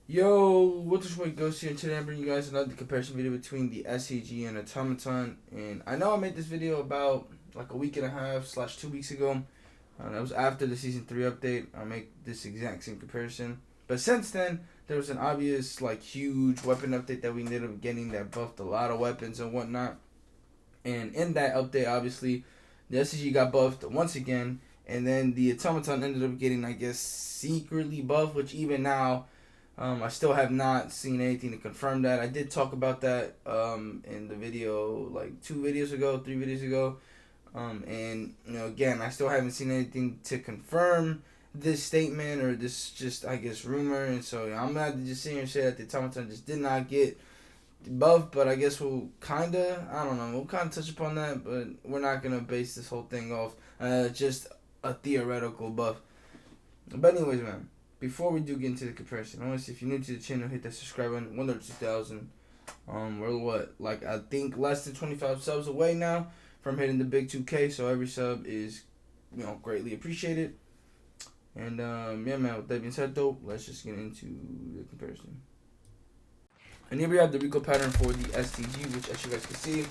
Yo, what's this way Ghost here, and today I'm bringing you guys another comparison video between the STG and Automaton. And I know I made this video about like a week and a half / 2 weeks ago. That was after the season 3 update. I make this exact same comparison. But since then, there was an obvious like huge weapon update that we ended up getting that buffed a lot of weapons and whatnot. And in that update, obviously, the STG got buffed once again, and then the Automaton ended up getting, I guess, secretly buffed, which even now, I still have not seen anything to confirm that. I did talk about that in the video like 2 videos ago, 3 videos ago. And, again, I still haven't seen anything to confirm this statement or this just, I guess, rumor. And so I'm going to have to just sit here and say that the Automaton just did not get buff, but I guess we'll I don't know, we'll touch upon that, but we're not gonna base this whole thing off just a theoretical buff. But anyways, man, before we do get into the comparison, I want to say if you're new to the channel, hit that subscribe button. 102,000. We're what, like I think less than 25 subs away now from hitting the big 2K. So every sub is, greatly appreciated. And yeah, man. With that being said, though, let's just get into the comparison. And here we have the recoil pattern for the STG, which as you guys can see,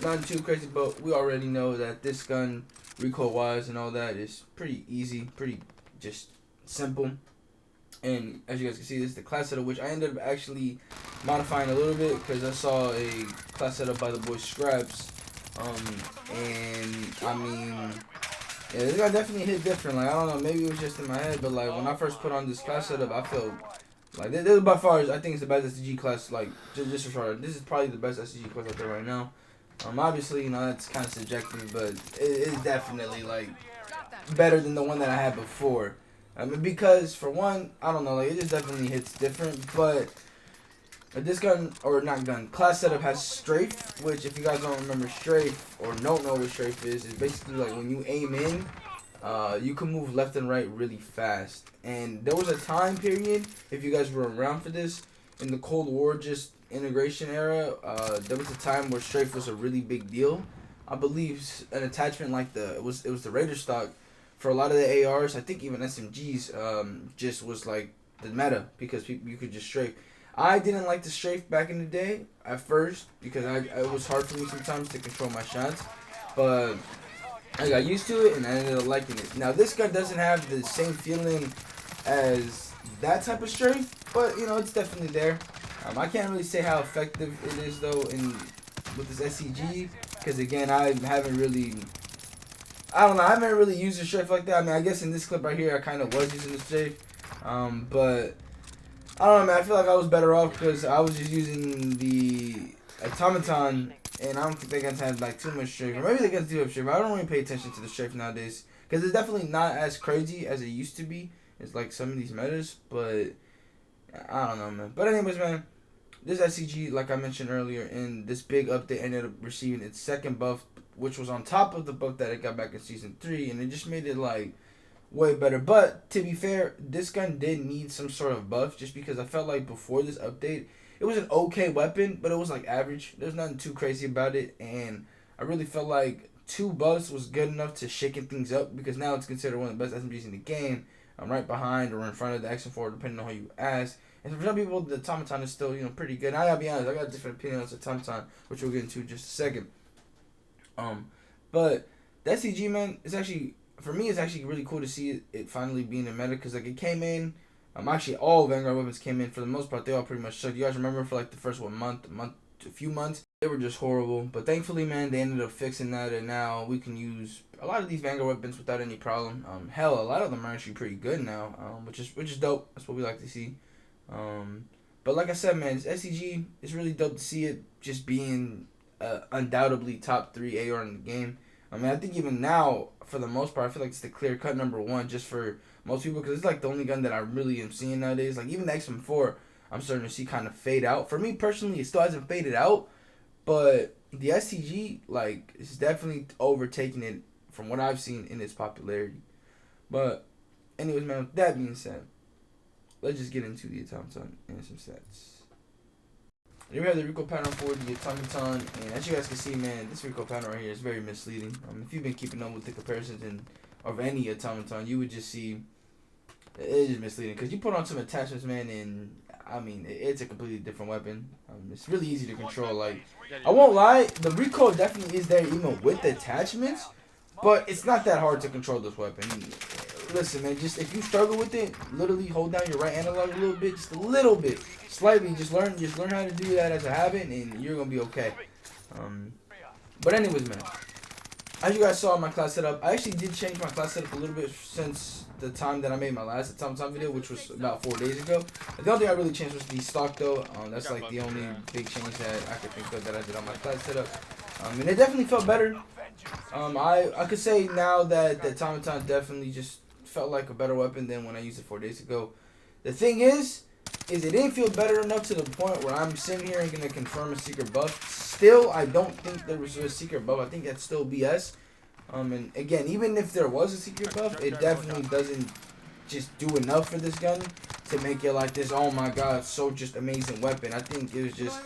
not too crazy, but we already know that this gun, recoil-wise and all that, is pretty easy, pretty just simple. And as you guys can see, this is the class setup, which I ended up actually modifying a little bit because I saw a class setup by the boy Scraps. And I mean, yeah, this guy definitely hit different. Like, I don't know, maybe it was just in my head, but like when I first put on this class setup, I felt like this is by far, I think it's the best STG class. Like just for sure, this is probably the best STG class out there right now. Obviously, that's kind of subjective, but it is definitely like better than the one that I had before. I mean, because for one, I don't know, like it just definitely hits different. But this gun, or not gun, class setup has strafe, which if you guys don't remember strafe or don't know what strafe is basically like when you aim in, you can move left and right really fast. And there was a time period, if you guys were around for this, in the Cold War just integration era, there was a time where strafe was a really big deal. I believe an attachment like it was the Raider stock for a lot of the ARs. I think even SMGs just was like the meta because you could just strafe. I didn't like the strafe back in the day at first because it was hard for me sometimes to control my shots, but I got used to it and I ended up liking it. Now this gun doesn't have the same feeling as that type of strafe, but it's definitely there. I can't really say how effective it is though with this SCG because again I haven't really used the strafe like that. I mean, I guess in this clip right here I kind of was using the strafe, but I don't know, man. I feel like I was better off because I was just using the Automaton, and I don't think they guys had like too much strafe. Or maybe they guys do have strafe. I don't really pay attention to the strafe nowadays because it's definitely not as crazy as it used to be. It's like some of these metas, but I don't know, man. But anyways, man, this SCG, like I mentioned earlier, in this big update, ended up receiving its second buff, which was on top of the buff that it got back in season 3, and it just made it like way better. But to be fair, this gun did need some sort of buff just because I felt like before this update it was an okay weapon, but it was like average. There's nothing too crazy about it, and I really felt like 2 buffs was good enough to shaking things up because now it's considered one of the best SMGs in the game. I'm right behind or in front of the X4 depending on how you ask. And for some people the Automaton is still pretty good. And I gotta be honest, I got a different opinion on the Automaton, which we'll get into in just a second. But the SCG, man, it's actually, for me, it's actually really cool to see it finally being a meta because like it came in. Actually, all Vanguard weapons came in for the most part. They all pretty much sucked. You guys remember for like the first a few months, they were just horrible. But thankfully, man, they ended up fixing that, and now we can use a lot of these Vanguard weapons without any problem. Hell, a lot of them are actually pretty good now, which is dope. That's what we like to see. But like I said, man, this SCG is really dope to see it just being undoubtedly top 3 AR in the game. I mean, I think even now, for the most part, I feel like it's the clear-cut #1 just for most people because it's like the only gun that I really am seeing nowadays. Like even the XM4, I'm starting to see kind of fade out. For me personally, it still hasn't faded out, but the SCG like is definitely overtaking it from what I've seen in its popularity. But anyways, man, with that being said, let's just get into the Automaton and some stats. Here we have the recoil pattern for the Automaton, and as you guys can see, man, this recoil pattern right here is very misleading. If you've been keeping up with the comparisons of any Automaton, you would just see it is misleading because you put on some attachments, man, and I mean, it's a completely different weapon. It's really easy to control. Like, I won't lie, the recoil definitely is there even with the attachments, but it's not that hard to control this weapon. Listen, man, just if you struggle with it, literally hold down your right analog a little bit, just a little bit, slightly. Just learn how to do that as a habit, and you're gonna be okay. But anyways, man, as you guys saw in my class setup, I actually did change my class setup a little bit since the time that I made my last Automaton video, which was about 4 days ago. The only thing I really changed was the stock, though. That's like the only big change that I could think of that I did on my class setup. And it definitely felt better. I could say now that the Automaton definitely just felt like a better weapon than when I used it 4 days ago. The thing is it didn't feel better enough to the point where I'm sitting here and gonna confirm a secret buff. Still, I don't think there was a secret buff. I think that's still BS. And again, even if there was a secret buff, it definitely doesn't just do enough for this gun to make it like this, oh my god, so just amazing weapon. I think it was just,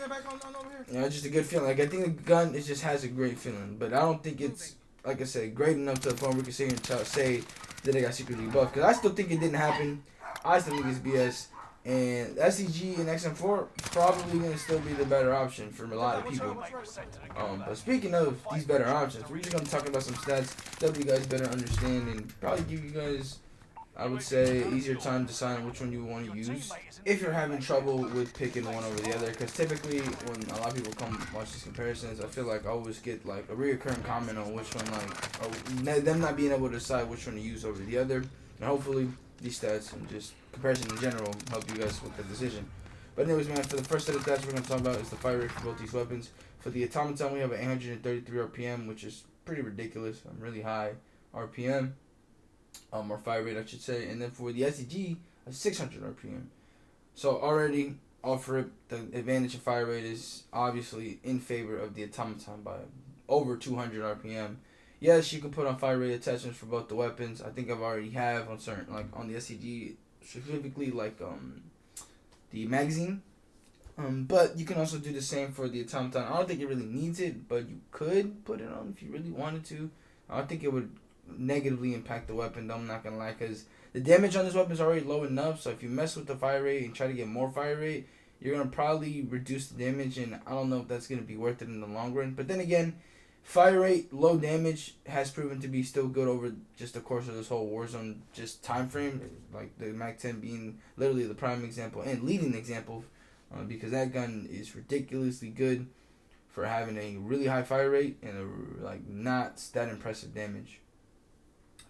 just a good feeling. Like, I think the gun, it just has a great feeling. But I don't think it's, like I said, great enough to the point where we can sit here and say that it got secretly buffed. Because I still think it didn't happen. I still think it's BS. And STG and XM4 probably going to still be the better option for a lot of people. But speaking of these better options, we're just going to talk about some stats that you guys better understand and probably give you guys, I would say, easier time deciding which one you want to use if you're having trouble with picking one over the other. Because typically when a lot of people come watch these comparisons, I feel like I always get like a reoccurring comment on which one, like, them not being able to decide which one to use over the other. And hopefully these stats and just comparison in general help you guys with the decision. But anyways, man, for the first set of stats we're going to talk about is the fire rate for both these weapons. For the Automaton, we have an 833 RPM, which is pretty ridiculous. Really high RPM, or fire rate, I should say. And then for the STG, a 600 RPM. So already, off rip, the advantage of fire rate is obviously in favor of the Automaton by over 200 RPM. Yes, you can put on fire rate attachments for both the weapons. I think I've already have on certain, like on the STG specifically, like the magazine. But you can also do the same for the Automaton. I don't think it really needs it, but you could put it on if you really wanted to. I don't think it would negatively impact the weapon, though, I'm not gonna lie, because the damage on this weapon is already low enough. So if you mess with the fire rate and try to get more fire rate, you're gonna probably reduce the damage, and I don't know if that's gonna be worth it in the long run. But then again, fire rate, low damage has proven to be still good over just the course of this whole Warzone just time frame. Like the MAC-10 being literally the prime example and leading example, because that gun is ridiculously good for having a really high fire rate and a not that impressive damage.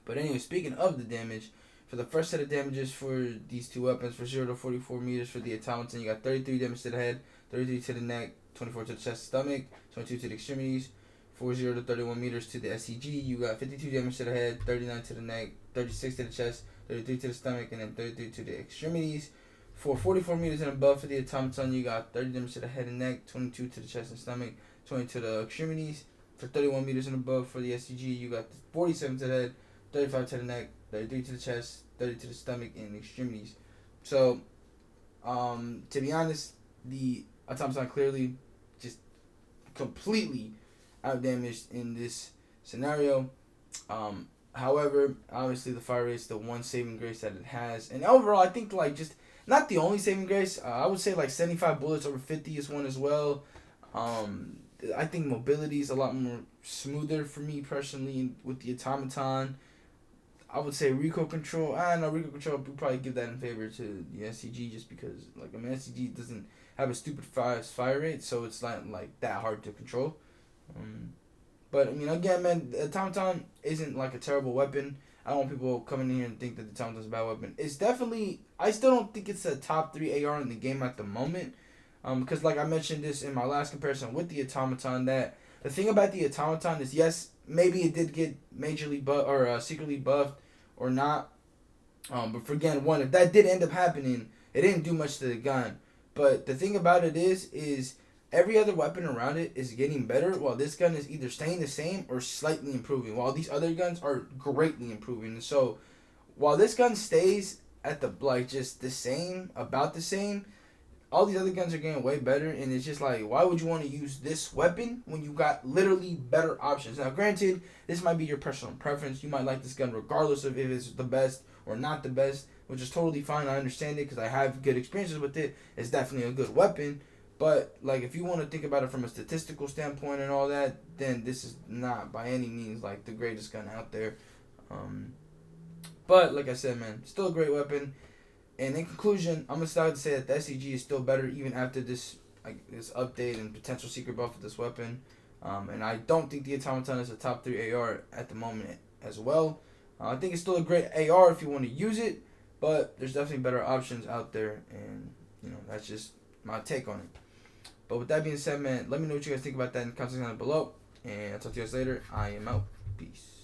But anyway, speaking of the damage, for the first set of damages for these two weapons, for 0 to 44 meters for the Automaton, you got 33 damage to the head, 33 to the neck, 24 to the chest, stomach, 22 to the extremities. For 0 to 31 meters to the STG, you got 52 damage to the head, 39 to the neck, 36 to the chest, 33 to the stomach, and then 33 to the extremities. For 44 meters and above for the Automaton, you got 30 damage to the head and neck, 22 to the chest and stomach, 20 to the extremities. For 31 meters and above for the STG, you got 47 to the head, 35 to the neck, 33 to the chest, 30 to the stomach, and extremities. So, to be honest, the Automaton clearly just completely outdamaged in this scenario. However, obviously the fire rate is the one saving grace that it has, and overall I think like just not the only saving grace. I would say like 75 bullets over 50 is one as well. I think mobility is a lot more smoother for me personally with the Automaton. I would say recoil control. Recoil control would probably give that in favor to the STG just because like STG doesn't have a stupid fast fire rate, so it's not like that hard to control. But I mean, again, man, the Automaton isn't like a terrible weapon. I don't want people coming in here and think that the Automaton is a bad weapon. It's definitely, I still don't think it's a top 3 AR in the game at the moment. Because like I mentioned this in my last comparison with the Automaton, that the thing about the Automaton is, yes, maybe it did get majorly buffed or secretly buffed or not. But for again, one, if that did end up happening, it didn't do much to the gun. But the thing about it is every other weapon around it is getting better, while this gun is either staying the same or slightly improving, while these other guns are greatly improving. And so, while this gun stays at the just the same, about the same, all these other guns are getting way better, and it's just like, why would you want to use this weapon when you got literally better options? Now, granted, this might be your personal preference. You might like this gun regardless of if it's the best or not the best, which is totally fine. I understand it because I have good experiences with it. It's definitely a good weapon. But like, if you want to think about it from a statistical standpoint and all that, then this is not by any means like the greatest gun out there. But like I said, man, still a great weapon. And in conclusion, I'm gonna start to say that the STG is still better even after this update and potential secret buff of this weapon. And I don't think the Automaton is a top 3 AR at the moment as well. I think it's still a great AR if you want to use it, but there's definitely better options out there, and that's just my take on it. But with that being said, man, let me know what you guys think about that in the comments down below, and I'll talk to you guys later. I am out. Peace.